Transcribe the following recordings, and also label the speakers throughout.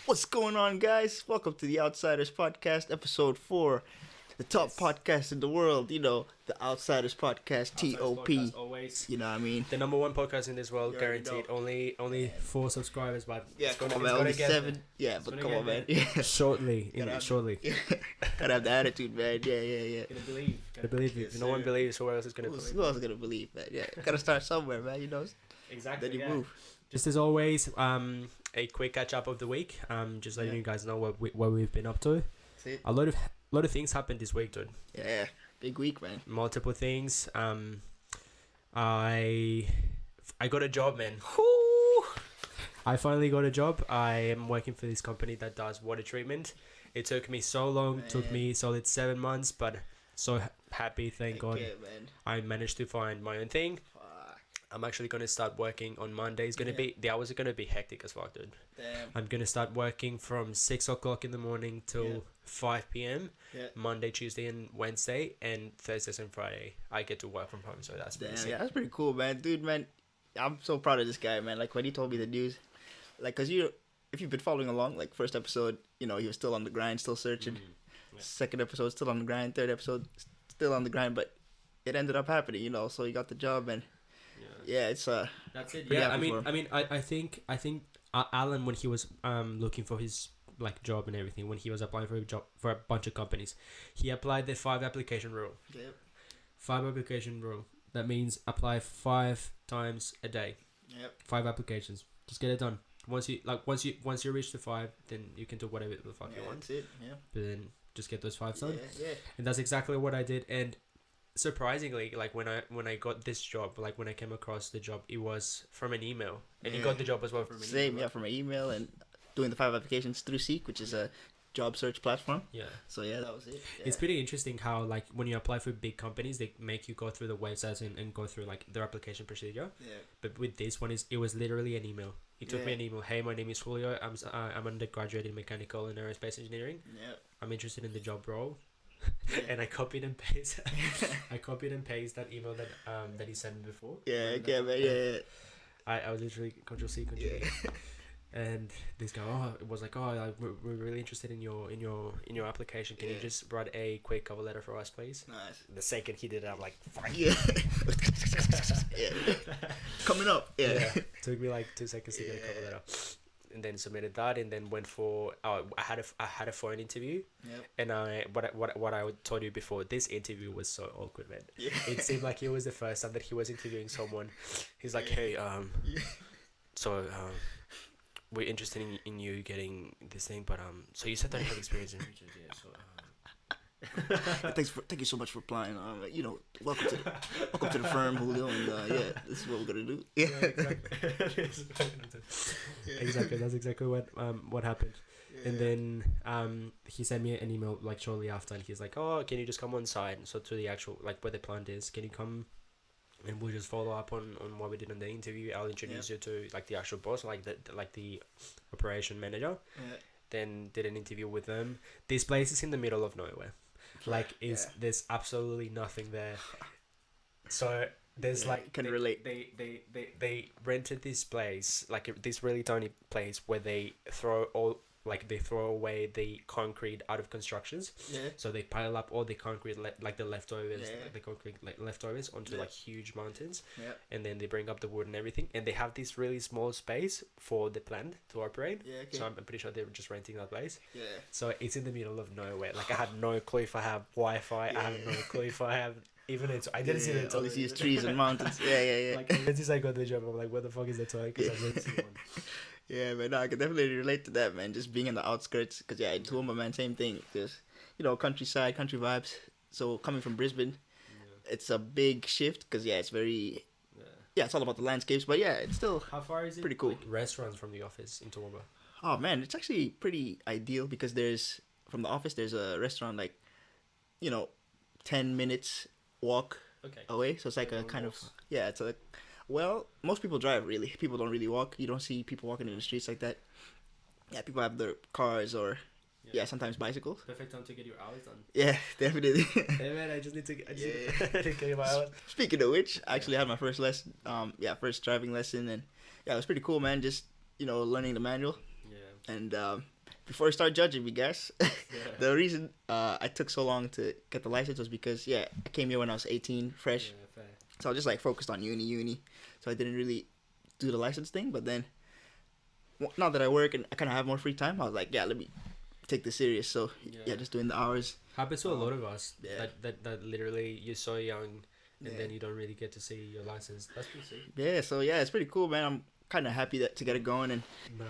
Speaker 1: What's going on, guys? Welcome to the Outsiders podcast, episode 4. The top podcast in the world, the Outsiders podcast, TOP.
Speaker 2: Podcast always.
Speaker 1: You know what I mean?
Speaker 2: The number one podcast in this world,
Speaker 1: You already
Speaker 2: guaranteed.
Speaker 1: know.
Speaker 2: Only 4 subscribers, but
Speaker 1: Yeah,
Speaker 2: it's
Speaker 1: come
Speaker 2: gonna,
Speaker 1: on,
Speaker 2: it's
Speaker 1: man.
Speaker 2: gonna
Speaker 1: Only
Speaker 2: get
Speaker 1: 7.
Speaker 2: there.
Speaker 1: Yeah,
Speaker 2: It's
Speaker 1: but
Speaker 2: gonna
Speaker 1: come
Speaker 2: get
Speaker 1: on, man.
Speaker 2: there.
Speaker 1: Yeah.
Speaker 2: Shortly,
Speaker 1: Gotta
Speaker 2: shortly.
Speaker 1: Gotta have the attitude, man. Yeah.
Speaker 2: Gotta believe it.
Speaker 1: Yes,
Speaker 2: If no one
Speaker 1: sir.
Speaker 2: believes, who else is gonna
Speaker 1: Who
Speaker 2: believe?
Speaker 1: else is gonna believe, man? Yeah, gotta start somewhere, man.
Speaker 2: Exactly.
Speaker 1: Then you
Speaker 2: yeah.
Speaker 1: move.
Speaker 2: Just as always, a quick catch up of the week. Just letting you guys know what we've been up to.
Speaker 1: That's it.
Speaker 2: A lot of things happened this week, dude.
Speaker 1: Yeah, big week, man.
Speaker 2: Multiple things. I got a job, man.
Speaker 1: Whoo!
Speaker 2: I finally got a job. I am working for this company that does water treatment. It took me so long.
Speaker 1: Man.
Speaker 2: Took me solid 7 months, but so happy, thank God.
Speaker 1: Yeah, man.
Speaker 2: I managed to find my own thing.
Speaker 1: Fuck.
Speaker 2: I'm actually going to start working on Monday. It's going to be, the hours are going to be hectic as fuck, dude.
Speaker 1: Damn.
Speaker 2: I'm going to start working from 6 o'clock in the morning till 5 p.m.
Speaker 1: Yeah.
Speaker 2: Monday, Tuesday, and Wednesday, and Thursdays and Friday. I get to work from home, so that's pretty
Speaker 1: Damn,
Speaker 2: sick.
Speaker 1: yeah, that's pretty cool, man. Dude, man, I'm so proud of this guy, man. Like, when he told me the news, like, because if you've been following along, like, first episode, he was still on the grind, still searching.
Speaker 2: Yeah.
Speaker 1: Second episode, still on the grind. Third episode, still on the grind, but it ended up happening, so he got the job, and yeah, it's
Speaker 2: That's it.
Speaker 1: Pretty
Speaker 2: Yeah,
Speaker 1: happy for him.
Speaker 2: I think Alan, when he was looking for his like job and everything, when he was applying for a job for a bunch of companies, he applied the 5 application rule.
Speaker 1: Yep.
Speaker 2: 5 application rule. That means apply 5 times a day.
Speaker 1: Yep.
Speaker 2: 5 applications. Just get it done. Once you reach the 5, then you can do whatever the fuck you want.
Speaker 1: That's it. Yeah.
Speaker 2: But then just get those 5 done.
Speaker 1: Yeah.
Speaker 2: And that's exactly what I did. And surprisingly, like when I got this job, like when I came across the job, it was from an email, and you got the job as well from an
Speaker 1: Same,
Speaker 2: email.
Speaker 1: yeah, from an email and doing the 5 applications through Seek, which is a job search platform.
Speaker 2: Yeah.
Speaker 1: So yeah, that was it. Yeah.
Speaker 2: It's pretty interesting how like when you apply for big companies, they make you go through the websites and go through like their application procedure.
Speaker 1: Yeah.
Speaker 2: But with this one, it was literally an email. He took me
Speaker 1: Yeah.
Speaker 2: an email. Hey, my name is Julio. I'm undergraduate in Mechanical and Aerospace Engineering.
Speaker 1: Yeah.
Speaker 2: I'm interested in the job role.
Speaker 1: Yeah.
Speaker 2: And I copied and pasted. That email that he sent me before.
Speaker 1: Yeah. Okay, man. Yeah.
Speaker 2: I was literally Control-C, Control-V.
Speaker 1: Yeah.
Speaker 2: And this guy, was like, we're really interested in your application. Can you
Speaker 1: Yeah.
Speaker 2: just write a quick cover letter for us, please?
Speaker 1: Nice.
Speaker 2: The second he did it, I'm like, fuck.
Speaker 1: Yeah. Yeah. Coming up. Yeah.
Speaker 2: Took me like 2 seconds to get a cover letter, and then submitted that, and then went for. I had a phone interview,
Speaker 1: Yep.
Speaker 2: and what I told you before. This interview was so awkward, man.
Speaker 1: Yeah.
Speaker 2: It seemed like it was the first time that he was interviewing someone. He's like, hey,
Speaker 1: Yeah.
Speaker 2: so we're interested in you getting this thing, but so you said that you have experience in research, yeah. So
Speaker 1: Thank you so much for applying. Welcome to the firm, Julio, and yeah, this is what we're gonna do. Yeah.
Speaker 2: Exactly. That's exactly what happened.
Speaker 1: Yeah.
Speaker 2: And then he sent me an email like shortly after, and he's like, oh, can you just come on site? So to the actual like where the plant is, can you come? And we'll just follow up on what we did in the interview. I'll introduce you to like the actual boss, like the operation manager.
Speaker 1: Yeah.
Speaker 2: Then did an interview with them. This place is in the middle of nowhere. Like there's absolutely nothing there. So there's like
Speaker 1: can relate.
Speaker 2: They rented this place, like this really tiny place where they throw away the concrete out of constructions.
Speaker 1: Yeah.
Speaker 2: So they pile up all the concrete, like the leftovers,
Speaker 1: Yeah.
Speaker 2: the concrete leftovers onto like huge mountains,
Speaker 1: Yeah.
Speaker 2: and then they bring up the wood and everything, and they have this really small space for the plant to operate.
Speaker 1: Yeah. Okay.
Speaker 2: So I'm pretty sure they were just renting that place.
Speaker 1: Yeah.
Speaker 2: So it's in the middle of nowhere. Like I had no clue if I have Wi-Fi. I have no clue if I have even it. I didn't see the
Speaker 1: All you see is trees and mountains. Yeah.
Speaker 2: Like as since I got the job, I'm like, where the fuck is the toy? Because I've never seen one.
Speaker 1: Yeah, man, no, I can definitely relate to that, man. Just being in the outskirts, because yeah, in Toowoomba, man, same thing. Just countryside, country vibes. So coming from Brisbane, it's a big shift because it's very it's all about the landscapes. But yeah, it's still
Speaker 2: How far is it?
Speaker 1: pretty cool.
Speaker 2: Like, restaurants from the office in Toowoomba.
Speaker 1: Oh man, it's actually pretty ideal because from the office there's a restaurant like 10 minutes walk
Speaker 2: Okay.
Speaker 1: away. So it's like a kind of
Speaker 2: Close.
Speaker 1: it's a most people drive really. People don't really walk. You don't see people walking in the streets like that. Yeah, people have their cars or sometimes bicycles.
Speaker 2: Perfect time to get your hours done.
Speaker 1: Yeah, definitely.
Speaker 2: Hey man, I just need to get my hours.
Speaker 1: Speaking of which, I actually had my first lesson. First driving lesson, and it was pretty cool, man. Just learning the manual
Speaker 2: Yeah.
Speaker 1: and before I start judging me, guys, the reason I took so long to get the license was because I came here when I was 18, fresh.
Speaker 2: Yeah, fair.
Speaker 1: So I was just like focused on uni. So I didn't really do the license thing. But then now that I work and I kind of have more free time, I was like, let me take this serious. So just doing the hours.
Speaker 2: Happens to a lot of us.
Speaker 1: Yeah.
Speaker 2: That literally you're so young and then you don't really get to see your license. That's pretty sick.
Speaker 1: Yeah. So it's pretty cool, man. I'm kind of happy to get it going. And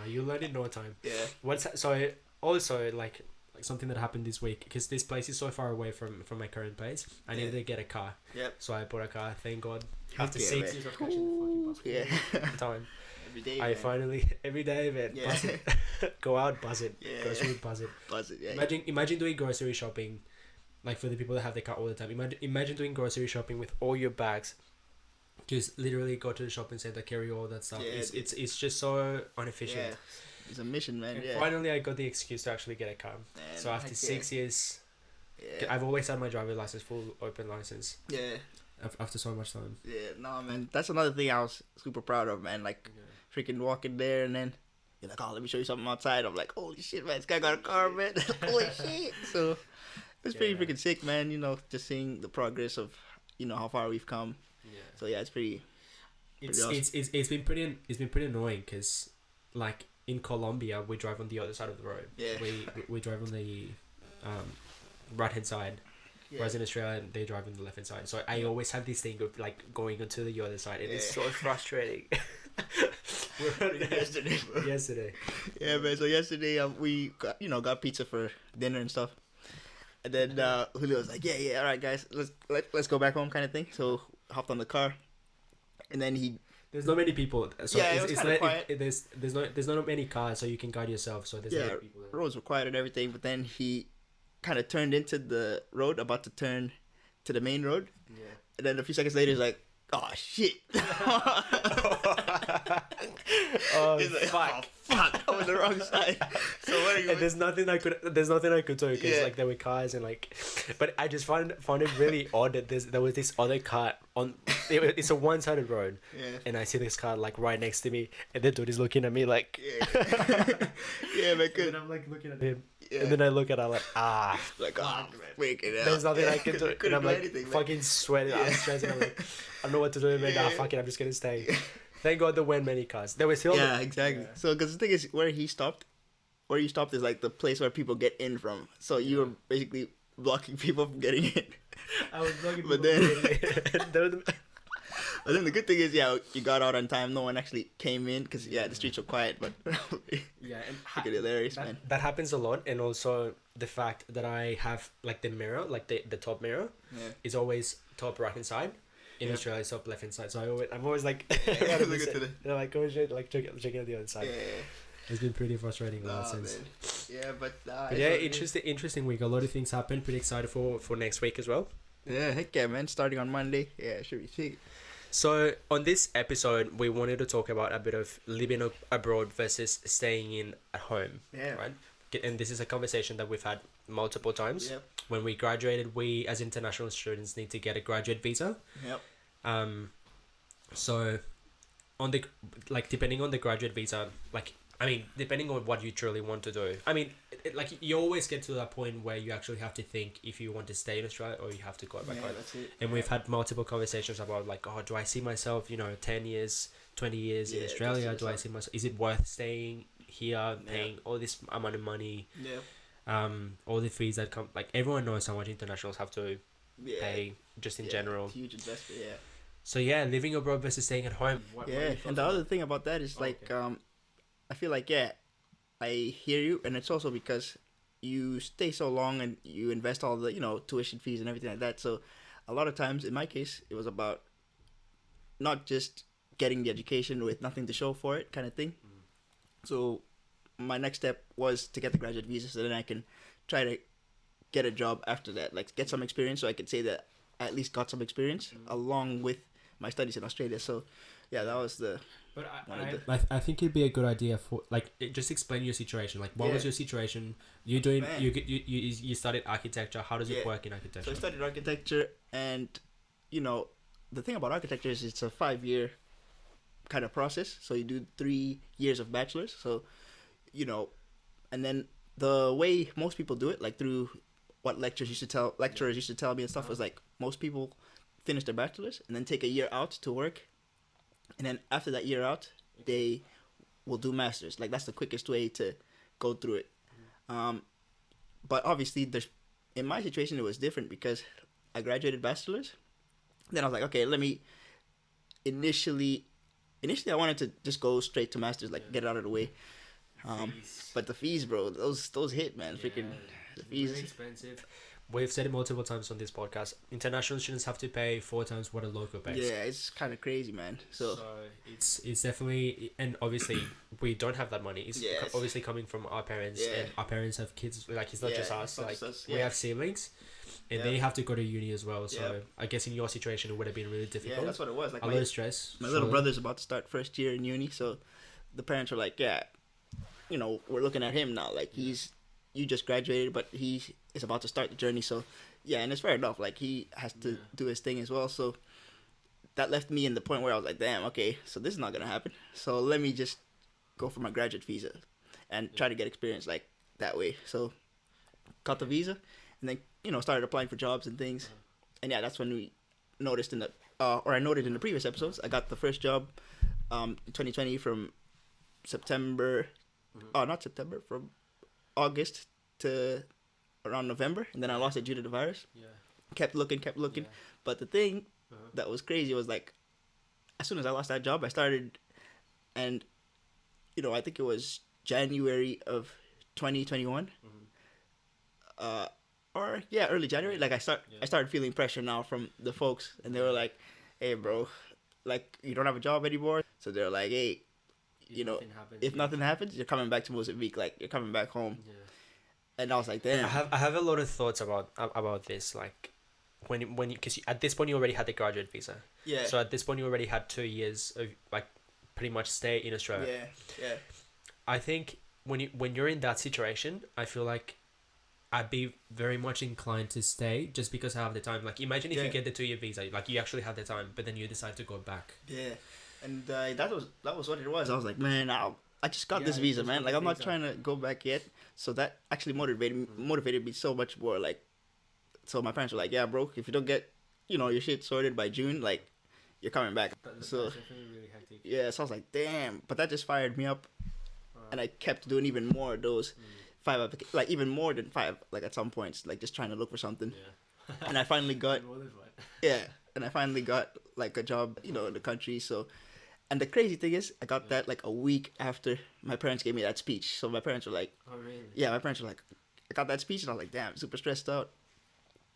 Speaker 2: you learn in no time.
Speaker 1: Yeah.
Speaker 2: So also like something that happened this week, because this place is so far away from my current place. I needed to get a car.
Speaker 1: Yep.
Speaker 2: So I bought a car. Thank God. After
Speaker 1: Yeah,
Speaker 2: 6
Speaker 1: man.
Speaker 2: years of catching the fucking bus. Time.
Speaker 1: Every day.
Speaker 2: I finally every day, man.
Speaker 1: Yeah.
Speaker 2: Buzz it. Go out, buzz it.
Speaker 1: Yeah.
Speaker 2: Grocery, buzz it.
Speaker 1: Buzz it. Yeah.
Speaker 2: Imagine doing grocery shopping, like for the people that have their car all the time. Imagine doing grocery shopping with all your bags. Just literally go to the shopping center, carry all that stuff.
Speaker 1: Yeah,
Speaker 2: it's just so inefficient.
Speaker 1: Yeah. It's a mission, man.
Speaker 2: And
Speaker 1: Yeah.
Speaker 2: finally, I got the excuse to actually get a car.
Speaker 1: Man,
Speaker 2: So after 6 years, I've always had my driver's license, full open license.
Speaker 1: Yeah.
Speaker 2: After so much time.
Speaker 1: Yeah. No, man. That's another thing I was super proud of, man. Like, freaking walking there and then you're like, oh, let me show you something outside. I'm like, holy shit, man. This guy got a car, man. Holy shit. So it's pretty freaking sick, man. Just seeing the progress of, how far we've come.
Speaker 2: Yeah.
Speaker 1: So it's pretty. Awesome.
Speaker 2: It's been pretty annoying because, like, in Colombia we drive on the other side of the road.
Speaker 1: Yeah.
Speaker 2: We drive on the right hand side, whereas in Australia they drive on the left hand side. So I always have this thing of like going onto the other side, and it's so frustrating. Yesterday.
Speaker 1: Yeah, man. So yesterday we got pizza for dinner and stuff, and then Julio was like, all right, guys, let's go back home, kind of thing. So hopped on the car, and then
Speaker 2: there's not many people, so
Speaker 1: it's quiet.
Speaker 2: There's not many cars, so you can guide yourself. So there's not many people there.
Speaker 1: Roads were quiet and everything, but then he kind of turned into the road, about to turn to the main road.
Speaker 2: Yeah.
Speaker 1: And then a few seconds later, he's like, "Oh shit!"
Speaker 2: He's like,
Speaker 1: fuck! I'm on the wrong side. So what are you?
Speaker 2: And there's nothing I could do because like there were cars and like, but I just found it really odd that there was this other car on. It's a one-sided road, and I see this car like right next to me, and the dude is looking at me like,
Speaker 1: man.
Speaker 2: And I'm like looking at him, and then I look at her like, there's nothing I can do, and I'm like fucking sweating, I'm stressing, I'm like, I don't know what to do, man. Fuck it, I'm just gonna stay. Thank God there weren't many cars. There were still.
Speaker 1: Yeah, exactly. Yeah. So, because the thing is, where you stopped is like the place where people get in from. So you were basically blocking people from getting in.
Speaker 2: I was blocking people.
Speaker 1: But then, but then the good thing is, you got out on time. No one actually came in because the streets were quiet. But and freaking hilarious, man.
Speaker 2: That happens a lot, and also the fact that I have like the mirror, like the top mirror, is always top right hand side. In Australia, it's top left hand side. So I'm always like, like going straight, like checking out the other side. Yeah. It's been pretty frustrating in that sense.
Speaker 1: Man. Yeah, but
Speaker 2: interesting week. A lot of things happened. Pretty excited for next week as well.
Speaker 1: Yeah, heck yeah, man. Starting on Monday. Yeah, it should be sick.
Speaker 2: So on this episode, we wanted to talk about a bit of living abroad versus staying in at home.
Speaker 1: Yeah.
Speaker 2: Right. And this is a conversation that we've had multiple times.
Speaker 1: Yep.
Speaker 2: When we graduated, we as international students need to get a graduate visa.
Speaker 1: Yep.
Speaker 2: So on the depending on the graduate visa, depending on what you truly want to do. You always get to that point where you actually have to think if you want to stay in Australia or you have to go back home.
Speaker 1: That's it.
Speaker 2: And we've had multiple conversations about do I see myself, 10 years, 20 years in Australia? Do I see myself? Is it worth staying here, paying all this amount of money?
Speaker 1: Yeah.
Speaker 2: All the fees that come. Like everyone knows how much internationals have to pay just in general.
Speaker 1: Huge investment. Yeah.
Speaker 2: So living abroad versus staying at home.
Speaker 1: And the other thing about that is I feel like I hear you, and it's also because you stay so long and you invest all the tuition fees and everything like that. So a lot of times, in my case, it was about not just getting the education with nothing to show for it, kind of thing. So my next step was to get the graduate visa, so then I can try to get a job after that, like get some experience, so I could say that I at least got some experience along with my studies in Australia. So that was the.
Speaker 2: But I think it'd be a good idea for just explain your situation. Like, what was your situation? You doing you studied architecture. How does it work in architecture?
Speaker 1: So I studied architecture, and the thing about architecture is it's a 5-year kind of process. So you do 3 years of bachelor's. So and then the way most people do it, like through what lecturers used to tell me and stuff, was like most people finish their bachelor's and then take a year out to work, and then after that year out, they will do masters. Like that's the quickest way to go through it. But obviously, in my situation it was different because I graduated bachelor's. Then I was like, okay, let me initially I wanted to just go straight to masters, like get it out of the way. But the fees, bro, those hit, man. Freaking the fees.
Speaker 2: Really expensive. We've said it multiple times on this podcast. International students have to pay 4 times what a local pays.
Speaker 1: Yeah, it's kind of crazy, man. So
Speaker 2: it's definitely, and obviously we don't have that money. It's obviously coming from our parents, and our parents have kids. Like it's not just us. Like we have siblings, and they have to go to uni as well. So I guess in your situation it would have been really difficult.
Speaker 1: Yeah, that's what it was. Like
Speaker 2: a lot of stress.
Speaker 1: My little brother's about to start first year in uni, so the parents were like, yeah, you know, we're looking at him now. Like you just graduated, but he is about to start the journey. So yeah, and it's fair enough. Like he has to do his thing as well. So that left me in the point where I was like, damn, okay, so this is not gonna happen. So let me just go for my graduate visa and try to get experience like that way. So got the visa, and then started applying for jobs and things. And yeah, that's when we noticed I noted in the previous episodes, I got the first job in 2020 from September. Not September, from August to around November, and then I lost it due to the virus. Kept looking, but the thing that was crazy was like, as soon as I lost that job, I started, and I think it was January of 2021, or early January. Like I started feeling pressure now from the folks, and they were like, "Hey, bro, like you don't have a job anymore." So they're like, "Hey, if nothing happens, you're coming back to Mozambique. Like you're coming back home." And I was like, damn.
Speaker 2: I have a lot of thoughts about this. Like when because at this point you already had the graduate visa.
Speaker 1: Yeah.
Speaker 2: So at this point you already had 2 years of like pretty much stay in Australia.
Speaker 1: Yeah.
Speaker 2: I think when you're in that situation, I feel like I'd be very much inclined to stay just because I have the time. Like imagine if you get the 2-year visa, like you actually have the time, but then you decide to go back.
Speaker 1: Yeah. And that was what it was. I was like, man, I just got this visa, man. Like I'm not trying to go back yet. So that actually motivated me so much more. Like, so my parents were like, yeah, bro, if you don't get your shit sorted by June, like you're coming back. So
Speaker 2: definitely really hectic.
Speaker 1: Yeah, so I was like, damn. But that just fired me up, and I kept doing even more of those 5 like even more than 5, like at some points, like just trying to look for something. And I finally got like a job, in the country. So, and the crazy thing is, I got that like a week after my parents gave me that speech. So my parents were like,
Speaker 2: "Oh really?"
Speaker 1: Yeah, my parents were like, I got that speech, and I was like, damn, super stressed out.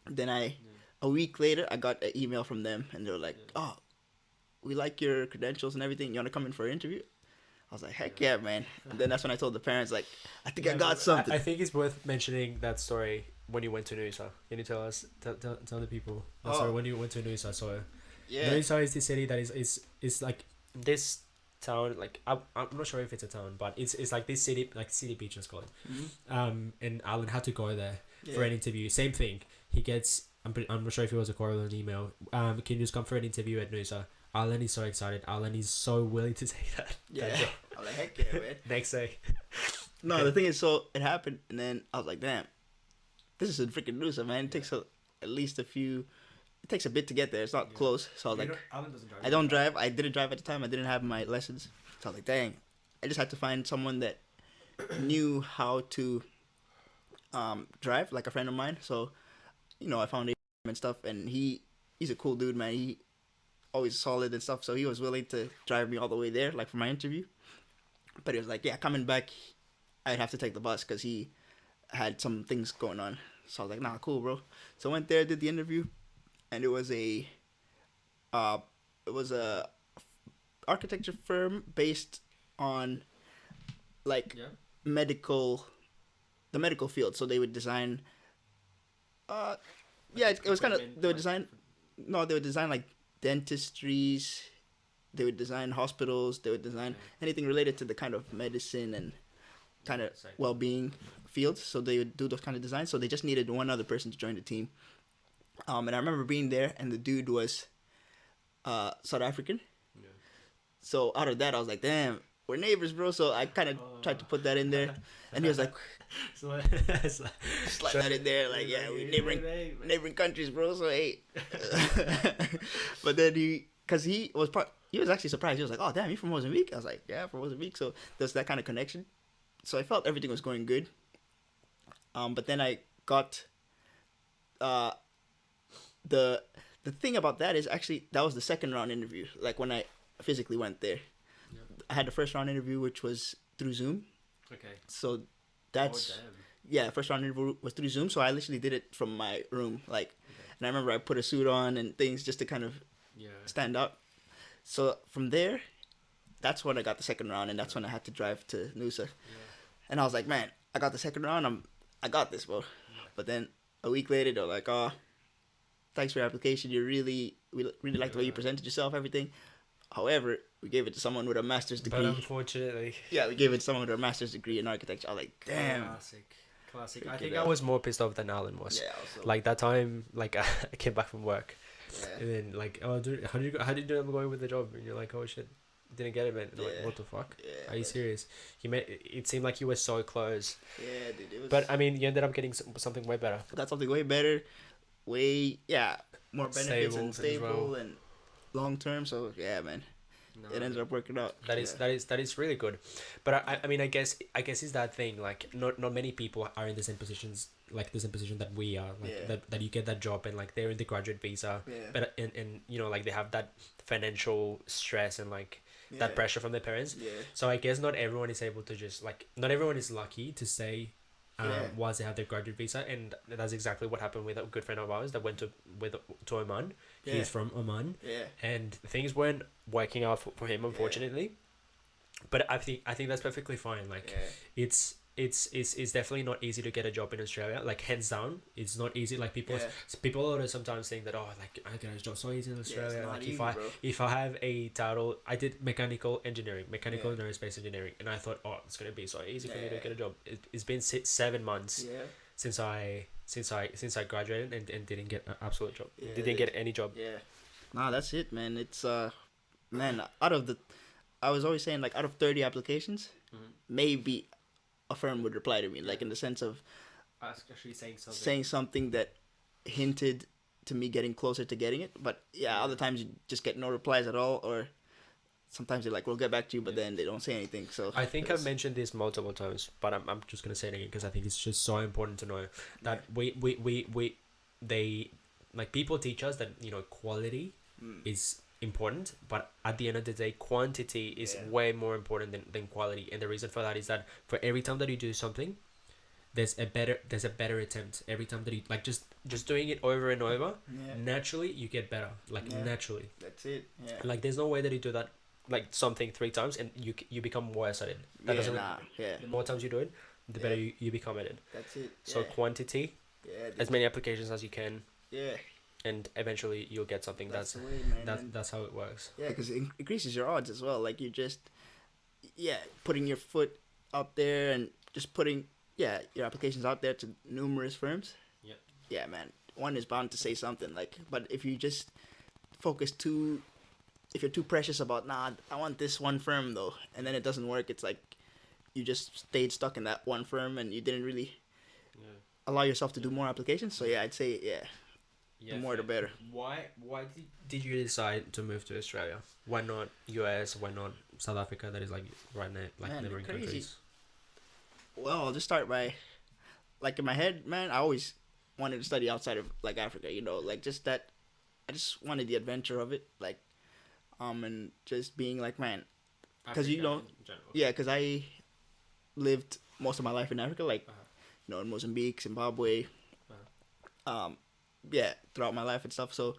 Speaker 1: Then a week later, I got an email from them, and they were like, "Oh, we like your credentials and everything. You want to come in for an interview?" I was like, heck yeah, man. And then that's when I told the parents, like, I think I got something.
Speaker 2: I think it's worth mentioning that story when you went to Noosa. Can you tell us, tell the people? Sorry, when you went to Noosa. So, Noosa is the city that is like this town. Like, I'm not sure if it's a town, but it's like this city, like City Beach, let's call it. And Alan had to go there for an interview. Same thing. He gets, I'm not sure if it was a call or an email. Can you just come for an interview at Noosa? Alan is so excited. Alan is so willing to take that.
Speaker 1: Yeah. I'm like, heck yeah, man.
Speaker 2: Next day.
Speaker 1: No, the thing is, so it happened, and then I was like, damn, this is in freaking Noosa, man. It takes at least it takes a bit to get there. It's not close. So I was like,
Speaker 2: Alan doesn't drive.
Speaker 1: I don't drive. I didn't drive at the time. I didn't have my lessons. So I was like, dang. I just had to find someone that knew how to drive, like a friend of mine. So, I found him and stuff, and he's a cool dude, man. He always solid and stuff, so he was willing to drive me all the way there, like for my interview. But he was like, yeah, coming back, I'd have to take the bus because he had some things going on. So I was like, nah, cool, bro. So I went there, did the interview, and it was a architecture firm based on like the medical field. So they would design. It was kind of they would design like dentistries, they would design hospitals, they would design anything related to the kind of medicine and kind of well-being fields. So they would do those kind of designs. So they just needed one other person to join the team. And I remember being there, and the dude was South African. So out of that, I was like, damn, we're neighbors, bro. So I kind of tried to put that in there, and he was like,
Speaker 2: So
Speaker 1: slide that in there, like, yeah, we neighboring countries, bro. So hey, but then he was actually surprised. He was like, oh damn, you from Mozambique? I was like, yeah, from Mozambique. So there's that kind of connection. So I felt everything was going good. But then I got the thing about that is actually that was the second round interview. Like when I physically went there, I had the first round interview, which was through Zoom.
Speaker 2: Okay.
Speaker 1: So that's first round interview was through Zoom. So I literally did it from my room, like, and I remember I put a suit on and things just to kind of stand out. So from there, that's when I got the second round, and that's when I had to drive to Noosa. And I was like, man, I got the second round. I got this, bro. But then a week later, they're like, oh, thanks for your application. We really like the way you presented yourself, everything. However, we gave it to someone with a master's degree.
Speaker 2: But unfortunately.
Speaker 1: Yeah, we gave it to someone with a master's degree in architecture. I was like, damn.
Speaker 2: Classic. I think I was more pissed off than Alan was.
Speaker 1: Yeah, also.
Speaker 2: Like that time, like I came back from work. Yeah. And then like, oh, dude, how did you end up going with the job? And you're like, oh shit, didn't get it, man. And I'm like, what the fuck?
Speaker 1: Yeah,
Speaker 2: are you serious? It seemed like you were so close.
Speaker 1: Yeah, dude. It was...
Speaker 2: But I mean, you ended up getting something way better.
Speaker 1: Got something way better, more benefits and stable and long term. So yeah, man. No, it ended up working out.
Speaker 2: That is really good, but I mean I guess it's that thing, like not many people are in the same positions, like the same position that we are, like that you get that job and like they're in the graduate visa, but and you know, like they have that financial stress and like that pressure from their parents. So I guess not everyone is able to just like, not everyone is lucky to stay once they have their graduate visa, and that's exactly what happened with a good friend of ours that went to Oman. He's from Oman, and things weren't working out for him, unfortunately. But I think that's perfectly fine. Like it's definitely not easy to get a job in Australia. Like hands down, it's not easy. Like people always sometimes think that, oh, like I get a job so easy in Australia. Like easy, if I have a title, I did mechanical and aerospace engineering, and I thought, oh, it's gonna be so easy for me to get a job. It's been 7 months since I graduated and didn't get an absolute job. Didn't get any job.
Speaker 1: Nah, that's it, man. It's man, I was always saying, like, out of 30 applications, maybe a firm would reply to me, like in the sense of
Speaker 2: actually
Speaker 1: saying something that hinted to me getting closer to getting it. But other times you just get no replies at all, or sometimes they're like, we'll get back to you, but then they don't say anything. So
Speaker 2: I think I've mentioned this multiple times, but I'm just gonna say it again because I think it's just so important to know that they like, people teach us that, you know, quality is important, but at the end of the day, quantity is way more important than quality. And the reason for that is that for every time that you do something, there's a better attempt. Every time that you, like, just doing it over and over, naturally you get better. Like naturally.
Speaker 1: That's it. Yeah.
Speaker 2: Like there's no way that you do that, like something 3 times and you become worse at it. That doesn't. The more times you do it, the better you become at it.
Speaker 1: That's it.
Speaker 2: So quantity. As many applications as you can. And eventually you'll get something. That's the way, man. That's how it works.
Speaker 1: Yeah, because it increases your odds as well. Like you just, putting your foot out there and just putting, your applications out there to numerous firms. Yeah, man. One is bound to say something. Like, but if you just if you're too precious about, I want this one firm though, and then it doesn't work, it's like you just stayed stuck in that one firm and you didn't really allow yourself to do more applications. So I'd say the more the better.
Speaker 2: Why did you decide to move to Australia? Why not US? Why not South Africa? That is like right now, like neighboring countries.
Speaker 1: Well, I'll just start by, like, in my head, man, I always wanted to study outside of, like, Africa, you know, like, just that, I just wanted the adventure of it, like, and just being like, man, because, you know, because I lived most of my life in Africa, like, you know, in Mozambique, Zimbabwe, throughout my life and stuff. So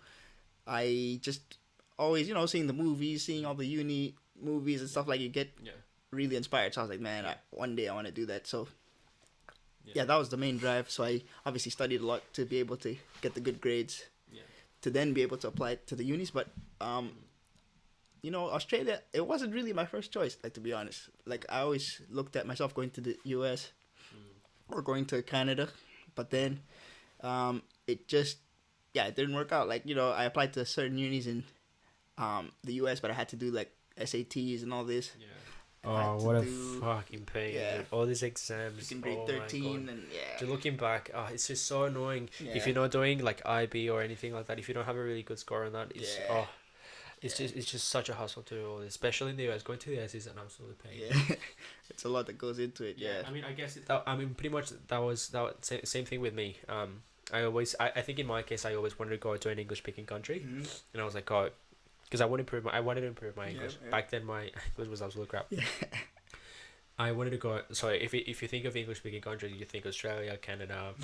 Speaker 1: I just always, you know, seeing the movies, seeing all the uni movies and stuff, like, you get really inspired. So I was like, man, one day I want to do that. So that was the main drive. So I obviously studied a lot to be able to get the good grades to then be able to apply to the unis. But you know, Australia, it wasn't really my first choice, like, to be honest. Like, I always looked at myself going to the US or going to Canada, but then it just it didn't work out. Like, you know, I applied to certain unis in the US, but I had to do, like, SATs and all this,
Speaker 2: Oh, what a fucking pain!
Speaker 1: Yeah.
Speaker 2: Dude. All these exams.
Speaker 1: freaking grade
Speaker 2: Oh my
Speaker 1: 13
Speaker 2: God.
Speaker 1: and yeah.
Speaker 2: So looking back, it's just so annoying.
Speaker 1: Yeah.
Speaker 2: If you're not doing like IB or anything like that, if you don't have a really good score on that, it's
Speaker 1: Yeah.
Speaker 2: it's just such a hassle to do all this, especially in the US. Going to the US is an absolute pain.
Speaker 1: Yeah. It's a lot that goes into it. Yeah.
Speaker 2: I mean, I guess pretty much that was same thing with me. I think in my case I always wanted to go to an English speaking country, and I was like, oh, because I wanted to improve my English.
Speaker 1: Yeah.
Speaker 2: Back then my English was absolute crap.
Speaker 1: Yeah.
Speaker 2: I wanted to go. So if you think of English speaking countries, you think Australia, Canada,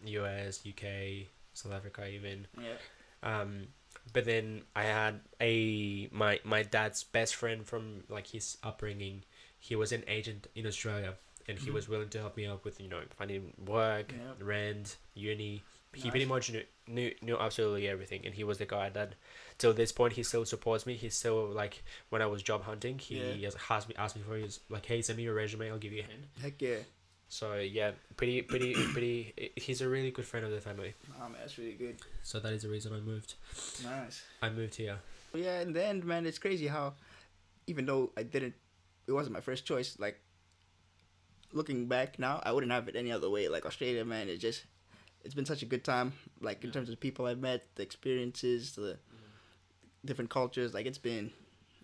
Speaker 2: US, UK, South Africa, even.
Speaker 1: Yeah.
Speaker 2: But then I had my dad's best friend from like his upbringing. He was an agent in Australia, and he was willing to help me out with finding work, rent, uni. He pretty much knew absolutely everything, and he was the guy that till this point he still supports me. He's still like when I was job hunting, he has asked me for his like, hey, send me your resume, I'll give you a hand.
Speaker 1: Heck yeah.
Speaker 2: So yeah, pretty. He's a really good friend of the family.
Speaker 1: Oh man, that's really good.
Speaker 2: So that is the reason I moved.
Speaker 1: Nice.
Speaker 2: I moved here.
Speaker 1: Yeah, in the end, man, it's crazy how, even though it wasn't my first choice. Like, looking back now, I wouldn't have it any other way. Like Australia, man, it's been such a good time. Like in terms of the people I've met, the experiences, the different cultures. Like it's been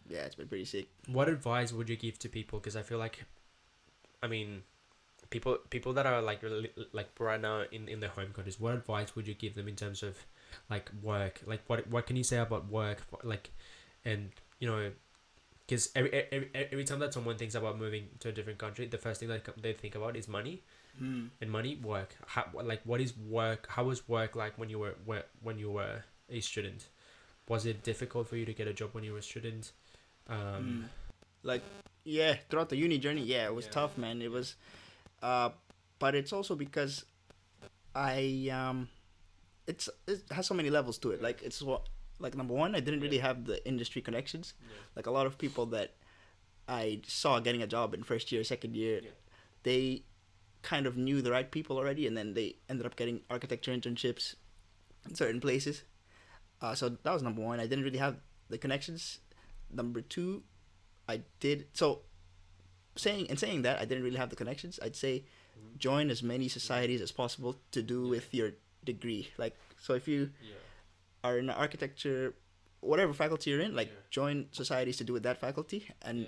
Speaker 1: pretty sick.
Speaker 2: What advice would you give to people? Because I feel like, I mean, people that are like right now in their home countries, what advice would you give them in terms of like work? Like what can you say about work? Like, and because every time that someone thinks about moving to a different country, the first thing that they think about is money. And money, work. What is work? How was work like when you were a student? Was it difficult for you to get a job when you were a student?
Speaker 1: Like, yeah, throughout the uni journey, it was tough, man. It was, but it's also because it has so many levels to it. Like like number one, I didn't really have the industry connections. Like a lot of people that I saw getting a job in first year, second year, they kind of knew the right people already, and then they ended up getting architecture internships in certain places. So that was number one. I didn't really have the connections. Number two, I did. So saying that I didn't really have the connections, I'd say join as many societies as possible to do with your degree. Like, so if you are in architecture, whatever faculty you're in, like join societies to do with that faculty and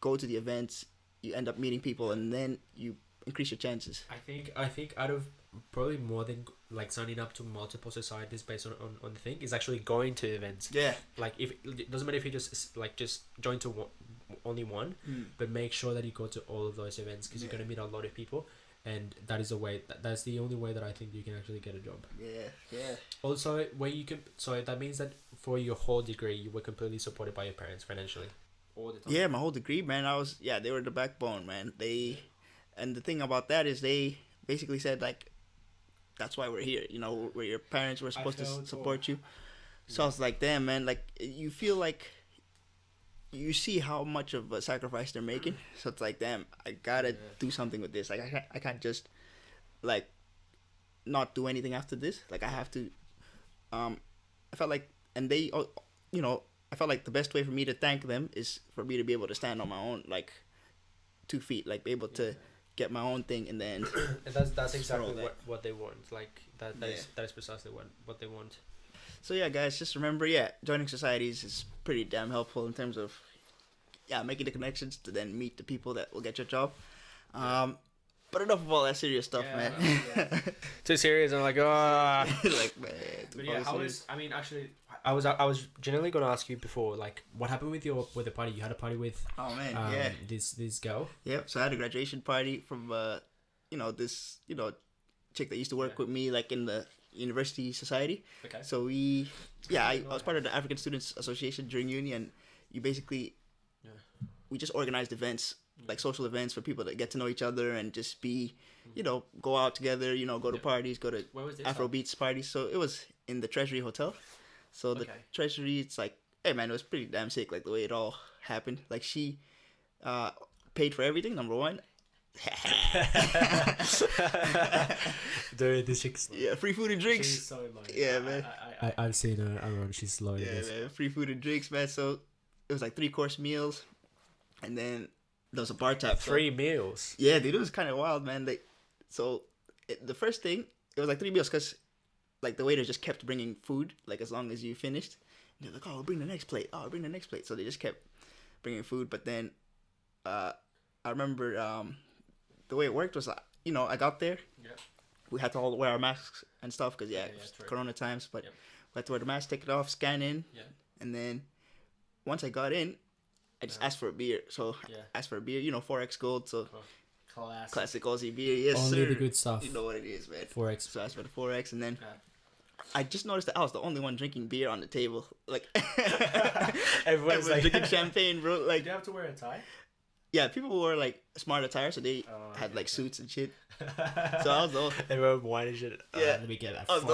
Speaker 1: go to the events. You end up meeting people, and then you increase your chances.
Speaker 2: I think out of probably more than like signing up to multiple societies based on the thing is actually going to events. Yeah. Like if it doesn't matter if you just join to only one, but make sure that you go to all of those events because you're gonna meet a lot of people, and that is the way. That's the only way that I think you can actually get a job. Yeah. Also, where you can. So that means that for your whole degree, you were completely supported by your parents financially. All the time.
Speaker 1: Yeah, my whole degree, man. They were the backbone, man. And the thing about that is they basically said, like, that's why we're here, where your parents were supposed to support you. So I was like, damn, man, like, you feel like you see how much of a sacrifice they're making. So it's like, damn, I gotta do something with this. Like, I can't just, like, not do anything after this. Like, I have to, I felt like, and they, I felt like the best way for me to thank them is for me to be able to stand on my own, like, 2 feet, like, be able to get my own thing in the end.
Speaker 2: And that's exactly what they want. Like that is precisely what they want.
Speaker 1: So yeah, guys, just remember, joining societies is pretty damn helpful in terms of making the connections to then meet the people that will get your job. But enough of all that serious stuff, man.
Speaker 2: Too serious. I'm like, oh.
Speaker 1: Like, man.
Speaker 2: But yeah, I was generally gonna ask you before, like, what happened with the party? You had a party with this girl.
Speaker 1: Yep. So I had a graduation party from this chick that used to work with me, like in the university society. Okay. So I was part of the African Students Association during uni, and you basically we just organized events, like social events for people to get to know each other and just be, go out together, go to parties, go to Afrobeats parties. So it was in the Treasury Hotel. So the Treasury, it's like, hey man, it was pretty damn sick, like the way it all happened. Like she paid for everything, number one.
Speaker 2: Dude, this chick's
Speaker 1: free food and drinks.
Speaker 2: She's so annoying.
Speaker 1: Yeah, man.
Speaker 2: I've seen her around. She's loaded.
Speaker 1: Yeah, man. Free food and drinks, man. So it was like 3-course meals, and then there was a bar tab.
Speaker 2: Free meals.
Speaker 1: Yeah, dude, it was kind of wild, man. The first thing, it was like 3 meals because like the waiter just kept bringing food like as long as you finished. And they're like, oh, bring the next plate. Oh, bring the next plate. So they just kept bringing food. But then I remember the way it worked was, I got there.
Speaker 2: Yeah.
Speaker 1: We had to all wear our masks and stuff because, Corona times. But we had to wear the mask, take it off, scan in. Yeah. And then once I got in, I just asked for a beer. So I asked for a beer, 4X Gold. So classic Aussie beer. Yes,
Speaker 2: only
Speaker 1: sir.
Speaker 2: the good stuff.
Speaker 1: You know what it is, man.
Speaker 2: 4X.
Speaker 1: So I asked for the 4X, and then I just noticed that I was the only one drinking beer on the table. Like everyone's like drinking champagne, bro. Like,
Speaker 2: did you have to wear a tie?
Speaker 1: Yeah, people wore like smart attire, so they had like suits and shit. So I was the only...
Speaker 2: Everyone whining shit.
Speaker 1: Yeah,
Speaker 2: let me get that.
Speaker 1: I was the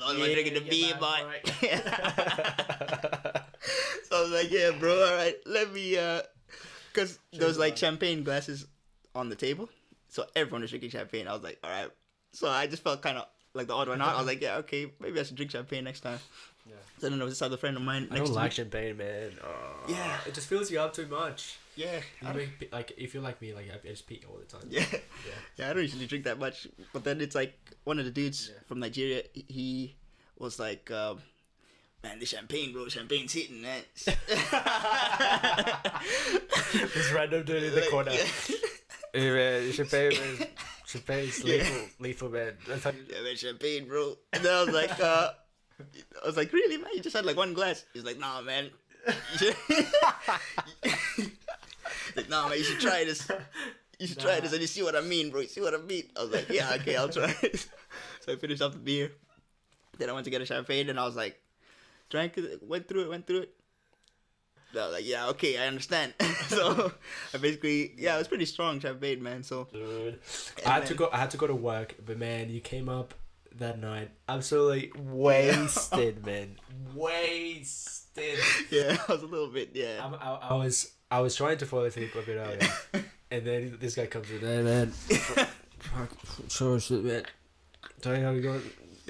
Speaker 1: only one drinking the beer, boy. So I was like, yeah, bro, all right, let me, because there was like champagne glasses on the table, so everyone was drinking champagne. I was like, all right. So I just felt kind of like the odd one out. I was like, yeah, okay, maybe I should drink champagne next time. Yeah. So then there was this other friend of mine.
Speaker 2: I don't like champagne, man.
Speaker 1: Yeah,
Speaker 2: it just fills you up too much.
Speaker 1: Yeah,
Speaker 2: like if you're like me, like I just pee all the time.
Speaker 1: Yeah, I don't usually drink that much. But then it's like one of the dudes from Nigeria. He was like, man, the champagne, bro, champagne's hitting, man.
Speaker 2: This random dude in the corner. Hey, man, champagne's lethal, man.
Speaker 1: Yeah, man, champagne, bro. And then I was like, really, man? You just had like one glass. He's like, nah, man. Like, nah, man, you should try this. You should try this, and you see what I mean, bro. You see what I mean? I was like, yeah, okay, I'll try it. So I finished off the beer. Then I went to get a champagne, and I was like, drank it, went through it. I was like, yeah, okay, I understand. So I basically, it was pretty strong champagne, man. So
Speaker 2: dude, I had to go to work, but man, you came up that night absolutely wasted, man. Wasted.
Speaker 1: Yeah, I was a little bit. Yeah,
Speaker 2: I was trying to fall asleep a bit earlier, and then this guy comes in. Hey, man, so shit, man. Tell you how to go.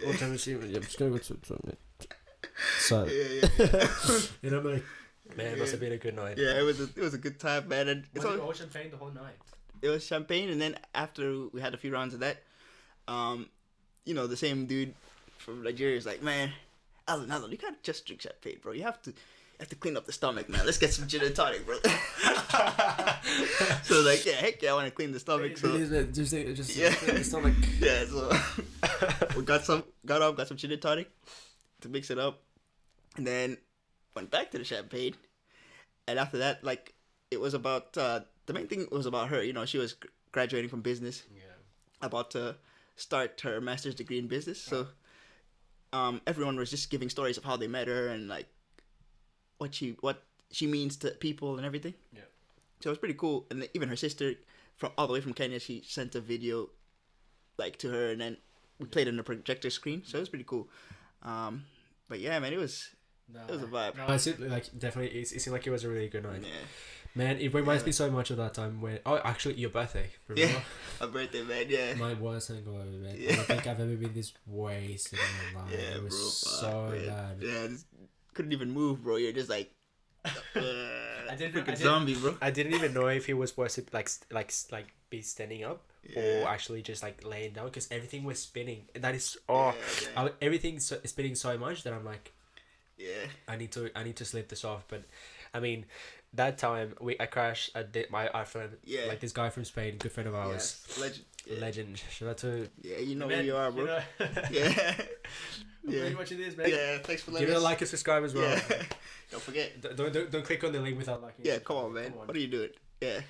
Speaker 2: What time is it? I'm just gonna go to man. So, and I'm like, man, it must have been a good night.
Speaker 1: Yeah, it was a good time, man. And
Speaker 2: was it all champagne the whole night?
Speaker 1: It was champagne, and then after we had a few rounds of that, the same dude from Nigeria is like, man, Alan, you can't just drink champagne, bro. You have to clean up the stomach, man. Let's get some gin and tonic, bro. So like, yeah, heck yeah, I want to clean the stomach. So
Speaker 2: just clean the stomach.
Speaker 1: Yeah, so we got some gin and tonic to mix it up, and then went back to the champagne. And after that, like, it was about the main thing was about her. She was graduating from business, about to start her master's degree in business. So everyone was just giving stories of how they met her and like what she means to people and everything. Yeah. So it was pretty cool. And even her sister, from all the way from Kenya, she sent a video like to her, and then we played on the projector screen. So it was pretty cool. But yeah, man, it was a vibe.
Speaker 2: No, it like definitely it seemed like it was a really good night. Yeah. Man, it reminds me so much of that time when actually your birthday. Remember?
Speaker 1: Yeah, my birthday, man. Yeah.
Speaker 2: My worst hangover, man. Yeah. I don't think I've ever been this wasted in my life. Yeah, it was so bad.
Speaker 1: Yeah, just couldn't even move, bro. You're just like
Speaker 2: zombie, bro. I didn't even know if he was supposed to like be standing up or actually just like laying down because everything was spinning. That is everything's spinning so much that I'm like, I need to slip this off. But I mean, that time I crashed our friend, like this guy from Spain, good friend of ours, legend. Shout out to
Speaker 1: who you are, bro.
Speaker 2: Yeah. I'm really watching this, man.
Speaker 1: Yeah, thanks for letting
Speaker 2: us. Give it a like and subscribe as well.
Speaker 1: Yeah. Don't forget.
Speaker 2: Don't click on the link without liking.
Speaker 1: Yeah, come on, man. What are you doing? Yeah.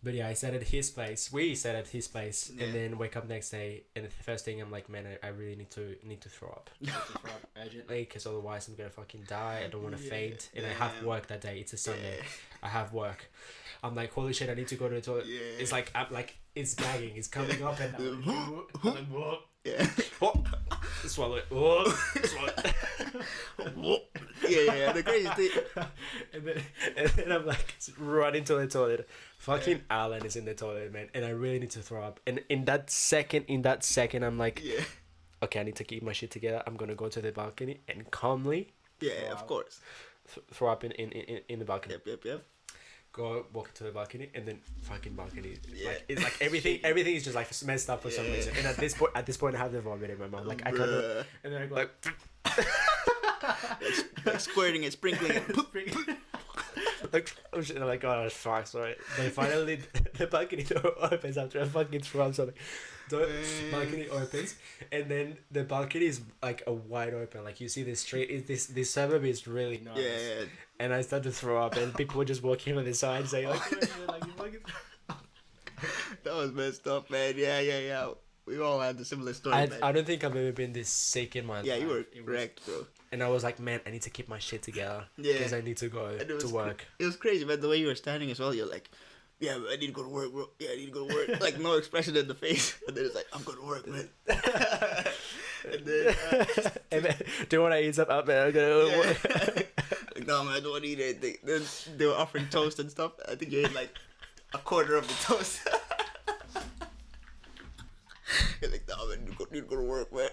Speaker 2: But yeah, I sat at his place. We sat at his place, and then wake up next day, and the first thing I'm like, man, I really need to throw up. I need to throw up urgently, because otherwise I'm gonna fucking die. I don't want to faint, and I have work that day. It's a Sunday. I have work. I'm like, holy shit, I need to go to the toilet. Yeah. It's like it's gagging. It's coming up, and I'm like,
Speaker 1: yeah.
Speaker 2: Swallow it. Swallow it.
Speaker 1: Yeah. The crazy thing.
Speaker 2: And then I'm like, running to the toilet. Fucking Alan is in the toilet, man, and I really need to throw up. And in that second, I'm like, okay, I need to keep my shit together. I'm gonna go to the balcony and calmly,
Speaker 1: of course,
Speaker 2: throw up in the balcony.
Speaker 1: Yep.
Speaker 2: go walk to the balcony, and then fucking balcony.
Speaker 1: Yeah.
Speaker 2: Like it's like everything is just like messed up for some reason. And at this point, I have the vomit in my mouth. Like I can't. And then I go like.
Speaker 1: like squirting it, sprinkling it.
Speaker 2: Like, oh shit, and I'm like, oh fuck, sorry. Then finally the balcony door opens after I fucking threw up something. Balcony opens, and then the balcony is like a wide open. Like you see the street. This suburb is really nice.
Speaker 1: Yeah.
Speaker 2: And I started to throw up, and people were just walking on the side saying like, you fucking.
Speaker 1: That was messed up, man. Yeah. We all had a similar story.
Speaker 2: I don't think I've ever been this sick in my life.
Speaker 1: Yeah, you were wrecked, bro.
Speaker 2: And I was like, man, I need to keep my shit together.
Speaker 1: Yeah.
Speaker 2: Because I need to go to work.
Speaker 1: It was crazy, man. The way you were standing as well, you're like, yeah, I need to go to work, bro. Yeah, I need to go to work. Like, no expression in the face. And then it's like, I'm going to work, man. And then...
Speaker 2: hey, man, do you want to eat something up, man? I'm going to work.
Speaker 1: Like, no, man, I don't want to eat anything. Then they were offering toast and stuff. I think you ate, like, a quarter of the toast. You're like, no, man, you need to go to work, man.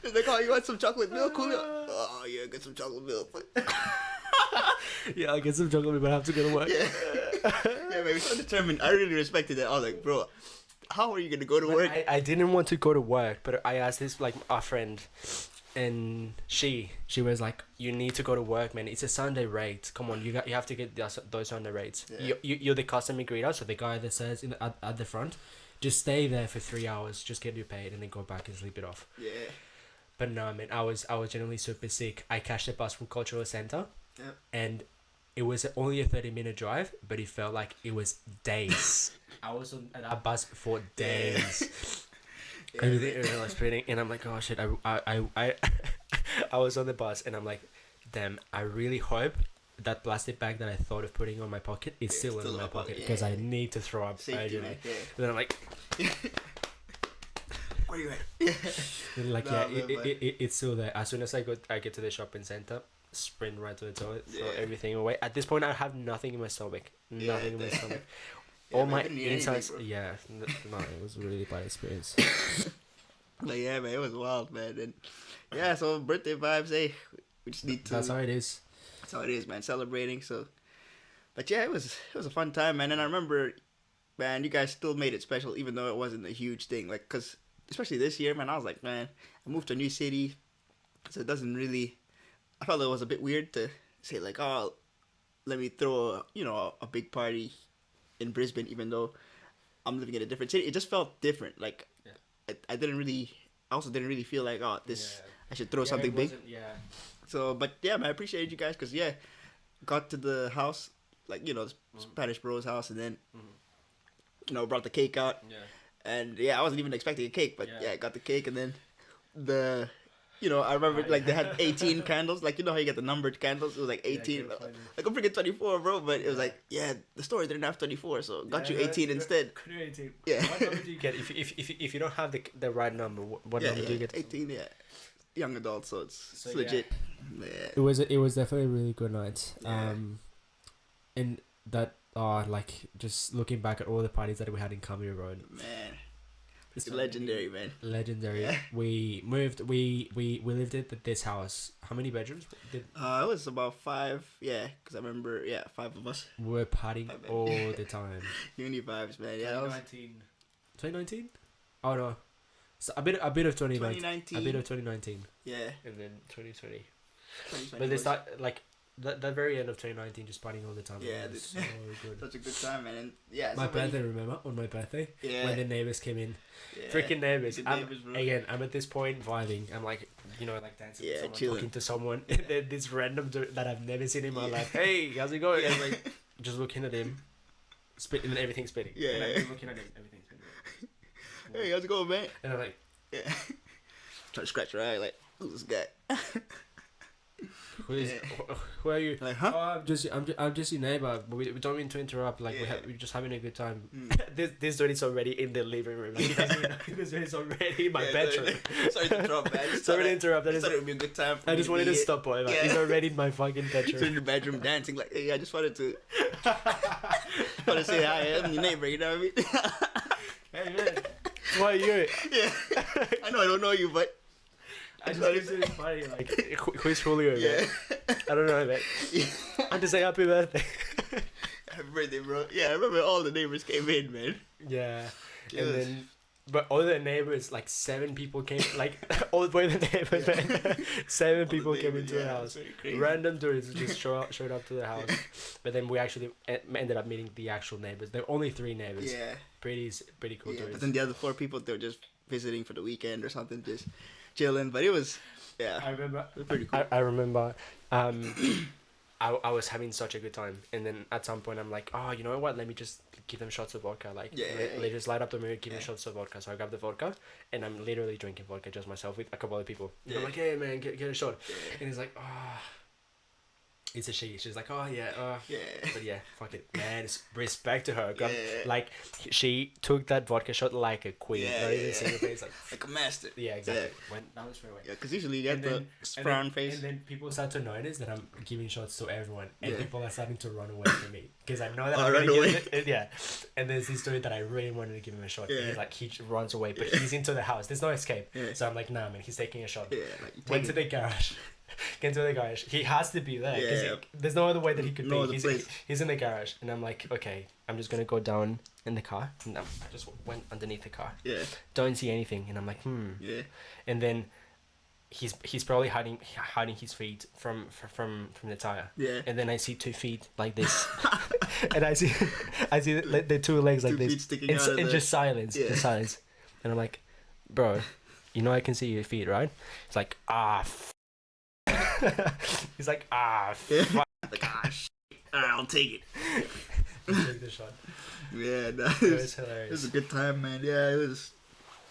Speaker 1: It's like, oh, you want some chocolate milk, Julio? Oh, yeah, get some chocolate milk.
Speaker 2: Yeah, I'll get some chocolate milk, but I have to go to work.
Speaker 1: Yeah, man, we're so determined. I really respected that. I was like, bro, how are you going to go to work?
Speaker 2: I didn't want to go to work, but I asked this, like, our friend, and she was like, you need to go to work, man. It's a Sunday rate. Come on, you have to get those Sunday rates.
Speaker 1: Yeah.
Speaker 2: You're the customer greeter, so the guy that says at the front, just stay there for 3 hours, just get you paid, and then go back and sleep it off.
Speaker 1: Yeah.
Speaker 2: But no, man, I was genuinely super sick. I catched the bus from Cultural Centre, and it was only a 30-minute drive, but it felt like it was days. I was on that bus for days. Everything was like spinning, and I'm like, oh shit! I was on the bus, and I'm like, damn! I really hope that plastic bag that I thought of putting on my pocket is still in my pocket because I need to throw up.
Speaker 1: Safety,
Speaker 2: And then I'm like.
Speaker 1: Where you at?
Speaker 2: Like it's still there. As soon as I get to the shopping center, sprint right to the toilet, throw everything away. At this point, I have nothing in my stomach. Nothing in my stomach. All my insides. No, it was a really bad experience.
Speaker 1: But yeah, man, it was wild, man. And yeah, so birthday vibes, hey, we just need to.
Speaker 2: That's how it is.
Speaker 1: That's how it is, man. Celebrating. So, but yeah, it was a fun time, man. And I remember, man, you guys still made it special, even though it wasn't a huge thing. Like, cause especially this year, man, I was like, man, I moved to a new city, so it doesn't really. I felt it was a bit weird to say like, oh, let me throw a big party in Brisbane, even though I'm living in a different city. It just felt different. Like, I also didn't really feel like, oh, I should throw something big. So, but yeah, man, I appreciate you guys because got to the house, like the Spanish bro's house, and then brought the cake out. Yeah. And I wasn't even expecting a cake, but I got the cake, and then I remember like they had 18 candles, like how you get the numbered candles. It was like 18. Like I'm freaking 24, bro, but it was like the store didn't have 24, so got you 18 instead.
Speaker 2: Could you 18?
Speaker 1: Yeah.
Speaker 2: What number do you get if you don't have the right number? What number do you get?
Speaker 1: 18, young adult, so it's legit. Yeah.
Speaker 2: It was definitely a really good night. And that. Like just looking back at all the parties that we had in Camry Road,
Speaker 1: man, it's legendary, man.
Speaker 2: Legendary. Yeah. We moved. We lived at this house. How many bedrooms?
Speaker 1: It was about 5. Yeah, because I remember. 5 of us.
Speaker 2: We were partying all the time.
Speaker 1: Uni vibes, man. Yeah.
Speaker 2: 2019. Oh no, so a bit of 2019. A bit of 2019.
Speaker 1: Yeah.
Speaker 2: And then 2020. But they start like. That very end of 2019, just partying all the time.
Speaker 1: Yeah,
Speaker 2: dude. So good.
Speaker 1: Such a good time, man. And
Speaker 2: my birthday, remember? On my birthday?
Speaker 1: Yeah.
Speaker 2: When the neighbors came in.
Speaker 1: Yeah.
Speaker 2: Freaking neighbors. I'm at this point vibing. I'm like, like dancing with someone,
Speaker 1: chilling.
Speaker 2: talking to someone. And then this random dude that I've never seen in my life. Hey, how's it going? And like, just looking at him. Spitting and everything's spitting.
Speaker 1: Yeah.
Speaker 2: And I'm looking at him, everything's spitting.
Speaker 1: Hey, how's it going, man?
Speaker 2: And I'm like,
Speaker 1: trying to scratch your eye, like, who's this guy?
Speaker 2: Who are you?
Speaker 1: Like, huh?
Speaker 2: Oh, I'm just your neighbor. But we don't mean to interrupt. Like we're just having a good time. This dude is already in the living room. Like, this dude is already in my bedroom.
Speaker 1: Sorry to interrupt, man.
Speaker 2: Sorry to interrupt.
Speaker 1: I thought it would be a good time.
Speaker 2: I just wanted to stop by. Like, he's already in my fucking bedroom.
Speaker 1: He's in your bedroom dancing. Like, hey, I just wanted to say hi. I'm your neighbor. You know what I mean?
Speaker 2: Hey man, who are you?
Speaker 1: Yeah, I know I don't know you, but
Speaker 2: I just think it's funny. Like, who's Julio,
Speaker 1: Yeah.
Speaker 2: man? I don't know, man. I just say happy birthday.
Speaker 1: Happy birthday, bro. Yeah, I remember all the neighbors came in, man.
Speaker 2: Yeah.
Speaker 1: Yes.
Speaker 2: And then, but all the neighbors, like 7 people came, like all the neighbors, man. 7 people came into the house. Random tourists just showed up to the house. But then we actually ended up meeting the actual neighbors. There were only 3 neighbors.
Speaker 1: Yeah.
Speaker 2: Pretty cool
Speaker 1: Yeah,
Speaker 2: tourists.
Speaker 1: but then the other 4 people, they were just visiting for the weekend or something, just chilling. But it was, yeah.
Speaker 2: I remember.
Speaker 1: It was pretty cool.
Speaker 2: I remember. I was having such a good time, and then at some point I'm like, oh, you know what? Let me just give them shots of vodka. Like, they just light up the mirror, give me shots of vodka. So I grab the vodka, and I'm literally drinking vodka just myself with a couple other people. And I'm like, hey man, get a shot. And he's like, oh. It's a she. She's like, oh yeah, but yeah, fuck it, man. It's respect to her. Like, she took that vodka shot like a queen. Not even single face,
Speaker 1: like a master.
Speaker 2: Yeah, exactly. Went down straight away.
Speaker 1: Yeah, because usually you get the frown face.
Speaker 2: And then people start to notice that I'm giving shots to everyone, and people are starting to run away from me because I know that I'm gonna give it. Yeah, and there's this dude that I really wanted to give him a shot. Yeah. And he runs away, but he's into the house. There's no escape. Yeah. So I'm like, nah, man, he's taking a shot. Yeah, went to the garage. Get to the garage. He has to be there because there's no other way that he could be. He's in the garage, and I'm like, okay, I'm just gonna go down in the car. And I just went underneath the car. Yeah. Don't see anything, and I'm like, Yeah. And then he's probably hiding his feet from the tire. Yeah. And then I see 2 feet like this, and I see the 2 legs like
Speaker 1: 2
Speaker 2: this.
Speaker 1: Feet sticking out of
Speaker 2: just silence. Yeah. Just silence. And I'm like, bro, you know I can see your feet, right? It's like, he's like, fuck.
Speaker 1: Like, I'll take it.
Speaker 2: Take the shot.
Speaker 1: Yeah,
Speaker 2: it was hilarious.
Speaker 1: It was a good time, man. Yeah, it was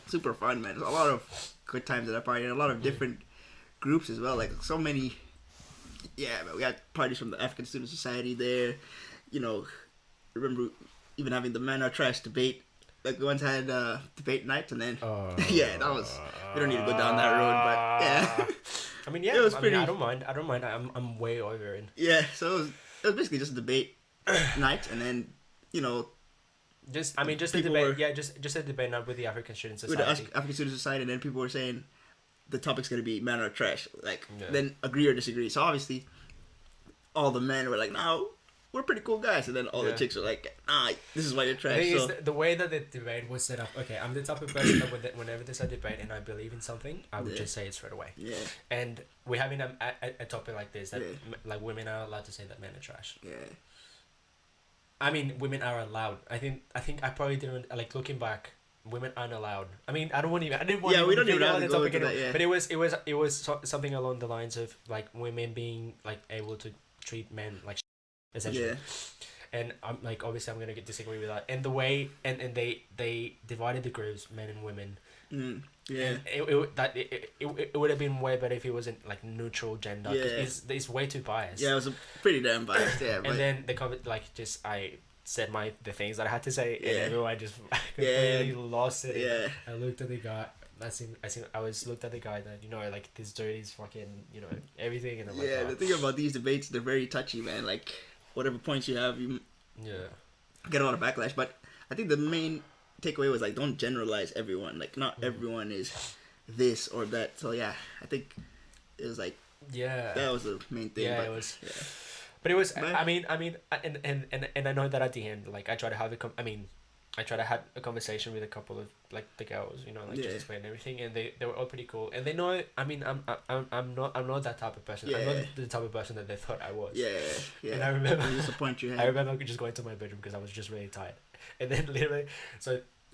Speaker 1: super fun, man. There's a lot of good times at that party, and a lot of different groups as well. Like, so many. Yeah, man, we had parties from the African Student Society there. You know, remember even having the man or trash debate. Like, we once had debate nights, and then yeah, that was. We don't need to go down that road, but yeah.
Speaker 2: I mean, yeah, it was pretty. I don't mind. I'm way over it.
Speaker 1: Yeah, so it was basically just a debate night, and then just a debate. Just a debate night with the African Student Society. With the African Student Society, and then people were saying the topic's gonna be man or trash. Like, then agree or disagree. So obviously, all the men were like, "No, we're pretty cool guys," and then all the chicks were like, "Nah, this is why you're trash."
Speaker 2: The way that the debate was set up. Okay, I'm the type of person that whenever there's a debate and I believe in something, I would just say it straight away. Yeah. And we're having a topic like this that like women are allowed to say that men are trash. Yeah. I mean, women are allowed. I think I probably didn't, like, looking back. Women aren't allowed. I mean, I didn't want to go into that. Yeah. But it was something along the lines of like women being like able to treat men like essentially. Yeah. And I'm like, obviously I'm gonna disagree with that. And the way and they divided the groups, men and women. Yeah. It would have been way better if it wasn't like neutral gender. Yeah. It's way too biased.
Speaker 1: Yeah, it was pretty damn biased. Yeah.
Speaker 2: And then they I said the things that I had to say, and everyone just completely lost it. Yeah. I looked at the guy. I looked at the guy that like this dude is fucking everything, and I'm like,
Speaker 1: the thing about these debates, they're very touchy, man. Like, whatever points you have, you get a lot of backlash. But I think the main takeaway was like, don't generalize everyone. Like, not everyone is this or that. So yeah, I think it was like that was the main thing.
Speaker 2: Yeah, it was. Yeah. But it was. I mean, and I know that at the end, like, I try to have a conversation with a couple of like the girls, just explain everything, and they were all pretty cool, and they know. I mean, I'm not that type of person. I'm not the type of person that they thought I was. Yeah. And I remember
Speaker 1: just a point you had.
Speaker 2: I remember just going to my bedroom because I was just really tired, and then literally,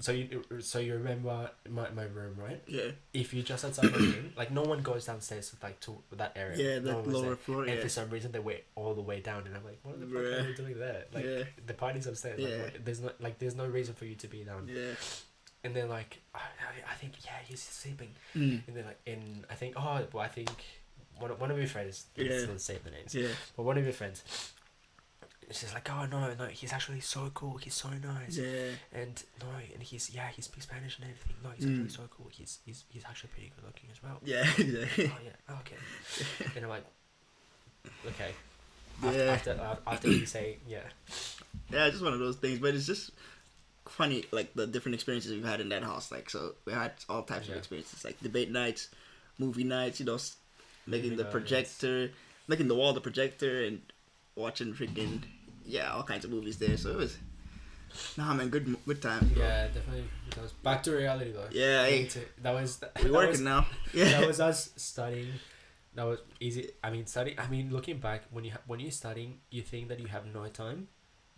Speaker 2: so you remember my room, right? Yeah. If you just outside my room, like, no one goes downstairs to that area.
Speaker 1: Yeah, the lower floor.
Speaker 2: And for some reason they went all the way down, and I'm like, what the fuck are you doing there? Like, the party's upstairs. Yeah. Like, there's no reason for you to be down. Yeah. And then like, I think he's sleeping. And then like, I think one of your friends. Let's say the names. Yeah. But one of your friends. She's like, oh no, he's actually so cool. He's so nice. Yeah. And he speaks Spanish and everything. No, he's actually so cool. He's actually pretty good looking as well. Yeah. Oh yeah. Okay. And I'm like, okay. After you say yeah.
Speaker 1: Yeah, it's just one of those things, but it's just funny, like the different experiences we've had in that house. Like, so we had all types of experiences, like debate nights, movie nights, making
Speaker 2: Movie
Speaker 1: the
Speaker 2: nights.
Speaker 1: projector, making the wall the projector, and watching freaking all kinds of movies there. So it was, nah man, good time. Bro.
Speaker 2: Yeah, definitely. That was back to reality though.
Speaker 1: Yeah, hey,
Speaker 2: That was.
Speaker 1: we're
Speaker 2: that
Speaker 1: working
Speaker 2: was,
Speaker 1: now. Yeah,
Speaker 2: that was us studying. That was easy. I mean, study. I mean, looking back, when you're studying, you think that you have no time,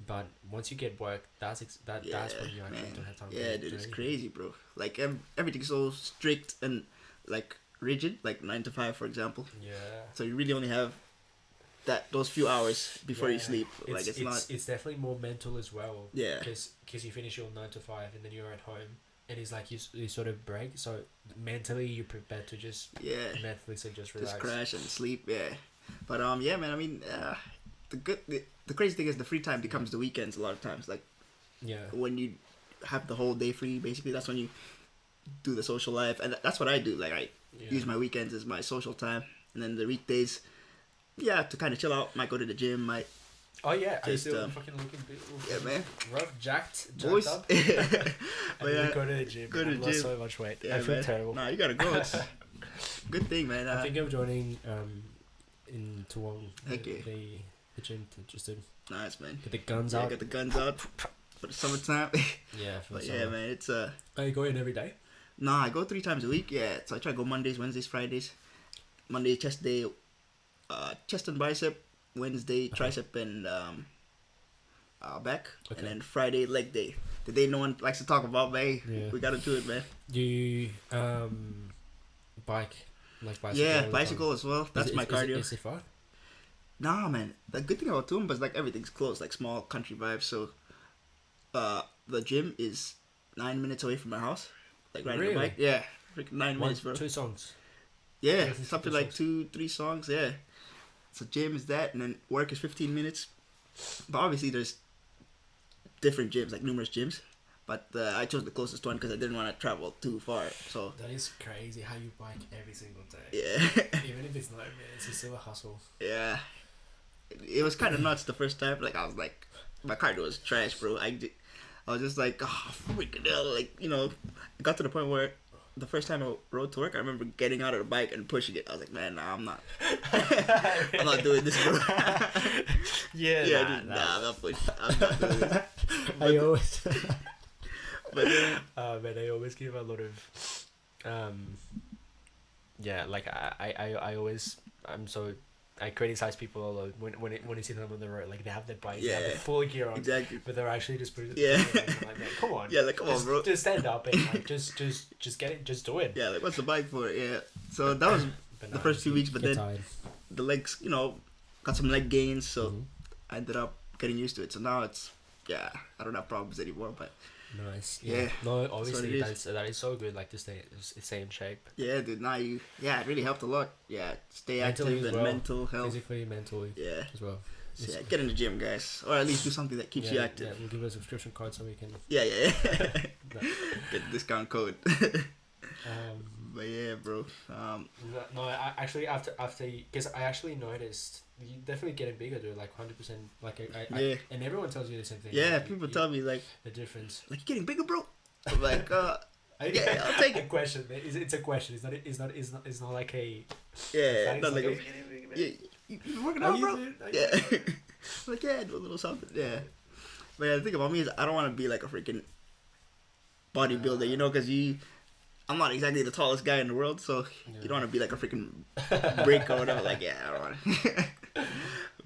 Speaker 2: but once you get work, that's when you actually
Speaker 1: man.
Speaker 2: don't have time.
Speaker 1: Yeah,
Speaker 2: to
Speaker 1: dude,
Speaker 2: do
Speaker 1: it's
Speaker 2: anything.
Speaker 1: crazy, bro. Like everything's so strict and like rigid, like 9 to 5, for example.
Speaker 2: Yeah.
Speaker 1: So you really only have those few hours before you
Speaker 2: Yeah.
Speaker 1: sleep. Like it's not.
Speaker 2: It's definitely more mental as well.
Speaker 1: Yeah.
Speaker 2: Because you finish your 9 to 5 and then you're at home and it's like you sort of break. So mentally you're prepared to just
Speaker 1: Yeah.
Speaker 2: Netflix and just relax.
Speaker 1: Just crash and sleep. Yeah. But yeah, man. I mean, the crazy thing is the free time becomes the weekends a lot of times. Like
Speaker 2: Yeah.
Speaker 1: when you have the whole day free, basically that's when you do the social life, and that's what I do. Like I
Speaker 2: Yeah.
Speaker 1: use my weekends as my social time, and then the weekdays, to kind of chill out. Might go to the gym. Might
Speaker 2: Oh yeah, I
Speaker 1: Just,
Speaker 2: still fucking looking bit
Speaker 1: yeah, man.
Speaker 2: rough, jacked
Speaker 1: Boys.
Speaker 2: up.
Speaker 1: But
Speaker 2: I need
Speaker 1: yeah,
Speaker 2: to go to the gym.
Speaker 1: go to
Speaker 2: I've
Speaker 1: the
Speaker 2: lost
Speaker 1: gym.
Speaker 2: so much weight.
Speaker 1: yeah,
Speaker 2: I feel
Speaker 1: man.
Speaker 2: terrible.
Speaker 1: Nah, you gotta go. It's good thing, man.
Speaker 2: I think I'm joining in Toowong
Speaker 1: Heck yeah.
Speaker 2: the gym just to
Speaker 1: Nice, man.
Speaker 2: get the guns
Speaker 1: Yeah,
Speaker 2: out.
Speaker 1: get the guns out for the summertime.
Speaker 2: Yeah, for
Speaker 1: But
Speaker 2: the
Speaker 1: yeah,
Speaker 2: summer.
Speaker 1: man, it's
Speaker 2: Are you going every day?
Speaker 1: Nah, I go 3 times a week. Yeah, so I try to go Mondays, Wednesdays, Fridays. Monday chest day, chest and bicep. Wednesday tricep and back,
Speaker 2: Okay.
Speaker 1: and then Friday leg day. The day no one likes to talk about, man.
Speaker 2: Yeah.
Speaker 1: We gotta do it, man.
Speaker 2: You bike like bicycle? all
Speaker 1: Yeah,
Speaker 2: the
Speaker 1: bicycle as well.
Speaker 2: time?
Speaker 1: That's my cardio.
Speaker 2: Is it far?
Speaker 1: Nah, man. The good thing about Toowoomba is like everything's close, like small country vibes. So, the gym is 9 minutes away from my house. Like riding
Speaker 2: Really?
Speaker 1: a bike. Yeah, freaking 9 minutes, bro.
Speaker 2: 2 songs.
Speaker 1: Yeah,
Speaker 2: Yes, it's
Speaker 1: something
Speaker 2: 2
Speaker 1: like
Speaker 2: songs.
Speaker 1: 2-3 songs. Yeah. So gym is that, and then work is 15 minutes. But obviously there's different gyms, like numerous gyms. But I chose the closest one because I didn't want to travel too far. So
Speaker 2: That is crazy how you bike every single day.
Speaker 1: yeah,
Speaker 2: Even if it's 9 minutes, it's still a hustle.
Speaker 1: yeah. It was kind of nuts the first time. Like I was like, my cardio was trash, bro. I was just like, oh freaking hell! Like it got to the point where the first time I rode to work, I remember getting out of the bike and pushing it. I was like, man, nah, I'm not. I'm not doing this, bro.
Speaker 2: Yeah,
Speaker 1: I'm not pushing. I'm not doing this.
Speaker 2: I always,
Speaker 1: But then,
Speaker 2: man, I always give a lot of, yeah, like I always, I criticize people a lot when you see them on the road, like they have their bike, they have
Speaker 1: Yeah.
Speaker 2: the full gear on,
Speaker 1: exactly.
Speaker 2: but they're actually just putting it.
Speaker 1: Yeah.
Speaker 2: Like, man, come on.
Speaker 1: Yeah, like come on,
Speaker 2: Just,
Speaker 1: bro.
Speaker 2: just stand up and like just get it, just do it.
Speaker 1: Yeah, like what's the bike for? Yeah. So that was
Speaker 2: But
Speaker 1: the
Speaker 2: nah,
Speaker 1: first few weeks, but
Speaker 2: get
Speaker 1: then
Speaker 2: tired.
Speaker 1: the legs, got some leg gains, so
Speaker 2: Mhm.
Speaker 1: I ended up getting used to it. So now it's I don't have problems anymore. But
Speaker 2: Nice.
Speaker 1: Yeah.
Speaker 2: No,
Speaker 1: what
Speaker 2: obviously
Speaker 1: it is.
Speaker 2: that is so good. Like to stay in shape,
Speaker 1: yeah, dude, now it really helped a lot. Yeah, stay
Speaker 2: Mentally
Speaker 1: active
Speaker 2: as
Speaker 1: and
Speaker 2: well.
Speaker 1: mental health.
Speaker 2: physically, mentally
Speaker 1: Yeah.
Speaker 2: as well.
Speaker 1: So yeah, get in the gym, guys, or at least do something that keeps you active.
Speaker 2: Yeah, we'll give a subscription card so we can.
Speaker 1: Yeah. Get the discount code.
Speaker 2: Um,
Speaker 1: But yeah, bro.
Speaker 2: no, I actually after because I actually noticed you definitely getting bigger, dude. Like 100%. Like
Speaker 1: Yeah.
Speaker 2: and everyone tells you the same thing.
Speaker 1: Yeah,
Speaker 2: like,
Speaker 1: people tell me like
Speaker 2: the difference.
Speaker 1: you're getting bigger, bro. I'm like, yeah, I'll take
Speaker 2: A
Speaker 1: it.
Speaker 2: question. It's a question. It's not like a.
Speaker 1: Yeah,
Speaker 2: It's
Speaker 1: not like
Speaker 2: like,
Speaker 1: a, yeah. You working
Speaker 2: Are
Speaker 1: out,
Speaker 2: you
Speaker 1: bro?
Speaker 2: doing- are you
Speaker 1: Yeah.
Speaker 2: doing-
Speaker 1: Like yeah, do a little something. Yeah. But yeah, the thing about me is I don't want to be like a freaking bodybuilder, because I'm not exactly the tallest guy in the world, so you don't want to be like a freaking brick or whatever. Like yeah, I don't want to.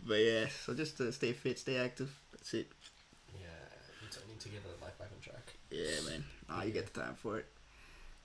Speaker 1: But yeah, so just to stay fit, stay active. That's it.
Speaker 2: Yeah, you need to get the life back on track.
Speaker 1: Yeah, man. You get the time for it.